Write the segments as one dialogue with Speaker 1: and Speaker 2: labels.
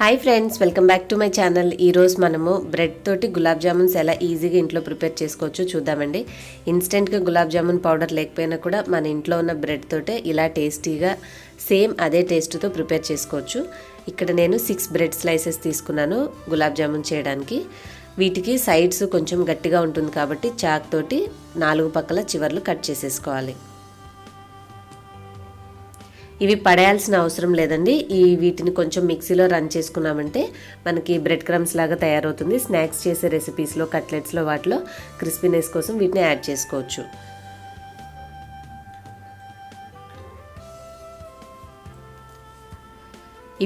Speaker 1: Hi friends, welcome back to my channel. ఈరోజు మనము bread తోటి గులాబ్ జామున్స్ ఎలా ఈజీగా ఇంట్లో ప్రిపేర్ చేసుకోవచ్చో చూద్దామండి. ఇన్స్టెంట్గా గులాబ్ జామున్ పౌడర్ లేకపోయినా కూడా మన ఇంట్లో ఉన్న బ్రెడ్ తోటే ఇలా టేస్టీగా సేమ్ అదే టేస్ట్తో ప్రిపేర్ చేసుకోవచ్చు. ఇక్కడ నేను 6 బ్రెడ్ స్లైసెస్ తీసుకున్నాను గులాబ్ జామున్ చేయడానికి. వీటికి సైడ్స్ కొంచెం గట్టిగా ఉంటుంది కాబట్టి చాక్ తోటి 4 పక్కల చివర్లు కట్ చేసేసుకోవాలి. ఇవి పడేయాల్సిన అవసరం లేదండి. వీటిని కొంచెం మిక్సీలో రన్ చేసుకున్నామంటే మనకి బ్రెడ్ క్రమ్స్ లాగా తయారవుతుంది. స్నాక్స్ చేసే రెసిపీస్లో, కట్లెట్స్లో వాటిలో క్రిస్పీనెస్ కోసం వీటిని యాడ్ చేసుకోవచ్చు.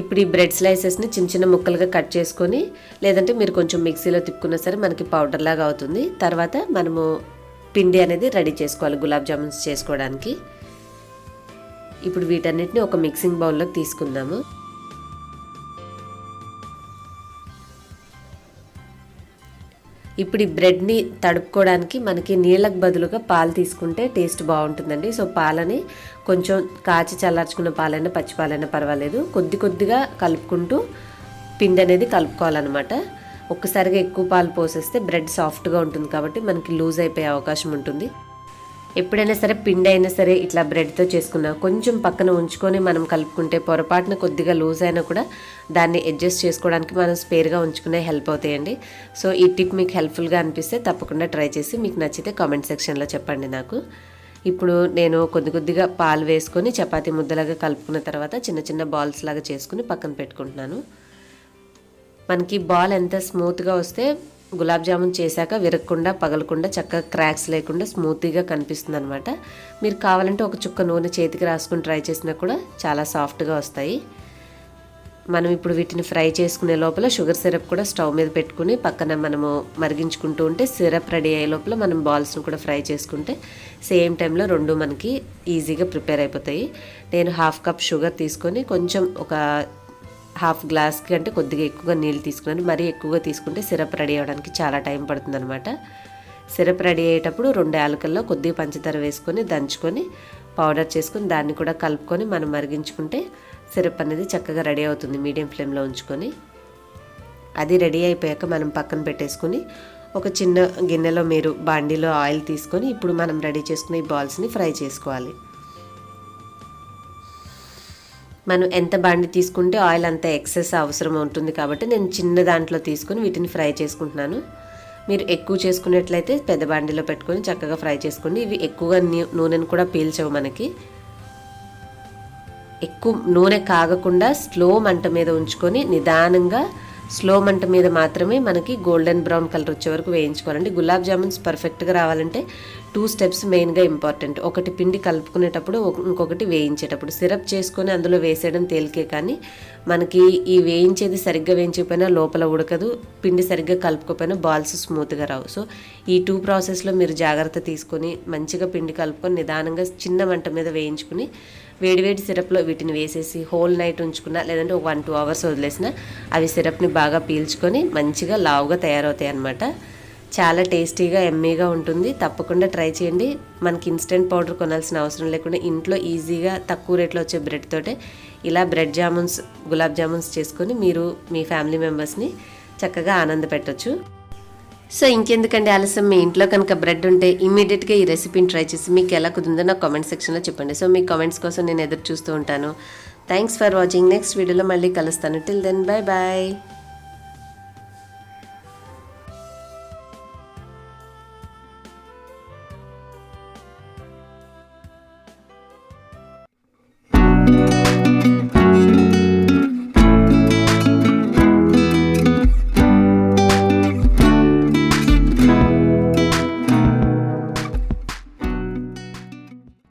Speaker 1: ఇప్పుడు ఈ బ్రెడ్ స్లైసెస్ని చిన్న చిన్న ముక్కలుగా కట్ చేసుకొని, లేదంటే మీరు కొంచెం మిక్సీలో తిప్పుకున్నా సరే మనకి పౌడర్ లాగా అవుతుంది. తర్వాత మనము పిండి అనేది రెడీ చేసుకోవాలి గులాబ్ జామున్స్ చేసుకోవడానికి. ఇప్పుడు వీటన్నిటిని ఒక మిక్సింగ్ బౌల్లోకి తీసుకుందాము. ఇప్పుడు ఈ బ్రెడ్ని తడుపుకోవడానికి మనకి నీళ్ళకు బదులుగా పాలు తీసుకుంటే టేస్ట్ బాగుంటుందండి. సో పాలని కొంచెం కాచి చల్లార్చుకున్న పాలైనా పచ్చి పాలైనా పర్వాలేదు, కొద్ది కొద్దిగా కలుపుకుంటూ పిండి అనేది కలుపుకోవాలన్నమాట. ఒక్కసారిగా ఎక్కువ పాలు పోసేస్తే బ్రెడ్ సాఫ్ట్గా ఉంటుంది కాబట్టి మనకి లూజ్ అయిపోయే అవకాశం ఉంటుంది. ఎప్పుడైనా సరే పిండి అయినా సరే ఇట్లా బ్రెడ్తో చేసుకున్నా కొంచెం పక్కన ఉంచుకొని మనం కలుపుకుంటే పొరపాటున కొద్దిగా లూజ్ అయినా కూడా దాన్ని అడ్జస్ట్ చేసుకోవడానికి మనం స్పేర్గా ఉంచుకునే హెల్ప్ అవుతాయండి. సో ఈ టిప్ మీకు హెల్ప్ఫుల్గా అనిపిస్తే తప్పకుండా ట్రై చేసి మీకు నచ్చితే కామెంట్ సెక్షన్లో చెప్పండి నాకు. ఇప్పుడు నేను కొద్దిగా పాలు వేసుకొని చపాతీ ముద్దలాగా కలుపుకున్న తర్వాత చిన్న చిన్న బాల్స్ లాగా చేసుకుని పక్కన పెట్టుకుంటున్నాను. మనకి బాల్ ఎంత స్మూత్గా వస్తే గులాబ్ జామున్ చేశాక విరగకుండా, పగలకుండా, చక్కగా క్రాక్స్ లేకుండా స్మూత్గా కనిపిస్తుంది అనమాట. మీరు కావాలంటే ఒక చుక్క నూనె చేతికి రాసుకుని ట్రై చేసినా కూడా చాలా సాఫ్ట్గా వస్తాయి. మనం ఇప్పుడు వీటిని ఫ్రై చేసుకునే లోపల షుగర్ సిరప్ కూడా స్టవ్ మీద పెట్టుకుని పక్కన మనము మరిగించుకుంటూ ఉంటే సిరప్ రెడీ అయ్యే లోపల మనం బాల్స్ను కూడా ఫ్రై చేసుకుంటే సేమ్ టైంలో రెండు మనకి ఈజీగా ప్రిపేర్ అయిపోతాయి. నేను 1/2 కప్ షుగర్ తీసుకొని కొంచెం ఒక 1/2 గ్లాస్కి అంటే కొద్దిగా ఎక్కువగా నీళ్ళు తీసుకున్నాను. మరీ ఎక్కువగా తీసుకుంటే సిరప్ రెడీ అవ్వడానికి చాలా టైం పడుతుంది అనమాట. సిరప్ రెడీ అయ్యేటప్పుడు 2 యాలకుల్లో కొద్దిగా పంచదార వేసుకొని దంచుకొని పౌడర్ చేసుకొని దాన్ని కూడా కలుపుకొని మనం మరిగించుకుంటే సిరప్ అనేది చక్కగా రెడీ అవుతుంది. మీడియం ఫ్లేమ్లో ఉంచుకొని అది రెడీ అయిపోయాక మనం పక్కన పెట్టేసుకొని ఒక చిన్న గిన్నెలో మీరు బాండీలో ఆయిల్ తీసుకొని ఇప్పుడు మనం రెడీ చేసుకున్న ఈ బాల్స్ని ఫ్రై చేసుకోవాలి. మనం ఎంత బాండి తీసుకుంటే ఆయిల్ అంత ఎక్సెస్ అవసరం ఉంటుంది కాబట్టి నేను చిన్న దాంట్లో తీసుకొని వీటిని ఫ్రై చేసుకుంటున్నాను. మీరు ఎక్కువ చేసుకున్నట్లయితే పెద్ద బాండీలో పెట్టుకొని చక్కగా ఫ్రై చేసుకోండి. ఇవి ఎక్కువగా నూనెను కూడా పీల్చవు. మనకి ఎక్కువ నూనె కాగకుండా స్లో మంట మీద ఉంచుకొని నిదానంగా స్లో మంట మీద మాత్రమే మనకి గోల్డెన్ బ్రౌన్ కలర్ వచ్చే వరకు వేయించుకోవాలండి. గులాబ్ జామున్స్ పర్ఫెక్ట్గా రావాలంటే 2 స్టెప్స్ మెయిన్గా ఇంపార్టెంట్. ఒకటి పిండి కలుపుకునేటప్పుడు, ఇంకొకటి వేయించేటప్పుడు. సిరప్ చేసుకొని అందులో వేసేయడం తేలికే, కానీ మనకి ఈ వేయించేది సరిగ్గా వేయించకపోయినా లోపల ఉడకదు, పిండి సరిగ్గా కలుపుకోకపోయినా బాల్స్ స్మూత్గా రావు. సో ఈ 2 ప్రాసెస్లో మీరు జాగ్రత్త తీసుకొని మంచిగా పిండి కలుపుకొని నిదానంగా చిన్న మంట మీద వేయించుకుని వేడివేడి సిరప్లో వీటిని వేసేసి హోల్ నైట్ ఉంచుకున్నా, లేదంటే ఒక 1-2 అవర్స్ వదిలేసినా అవి సిరప్ని బాగా పీల్చుకొని మంచిగా లావుగా తయారవుతాయి అన్నమాట. చాలా టేస్టీగా ఎమ్మీగా ఉంటుంది. తప్పకుండా ట్రై చేయండి. మనకి ఇన్స్టెంట్ పౌడర్ కొనాల్సిన అవసరం లేకుండా ఇంట్లో ఈజీగా తక్కువ రేట్లో వచ్చే బ్రెడ్ తోటే ఇలా బ్రెడ్ జామున్స్, గులాబ్ జామున్స్ చేసుకొని మీరు మీ ఫ్యామిలీ మెంబర్స్ని చక్కగా ఆనంద పెట్టచ్చు. సో ఇంకెందుకండి ఆలస్యం, మీ ఇంట్లో కనుక బ్రెడ్ ఉంటే ఇమీడియట్గా ఈ రెసిపీని ట్రై చేసి మీకు ఎలా కుదిరిందో నాకు కామెంట్ సెక్షన్లో చెప్పండి. సో మీ కామెంట్స్ కోసం నేను ఎదురు చూస్తూ ఉంటాను. Thanks for watching. నెక్స్ట్ వీడియోలో మళ్ళీ కలుస్తాను. Till then, bye bye.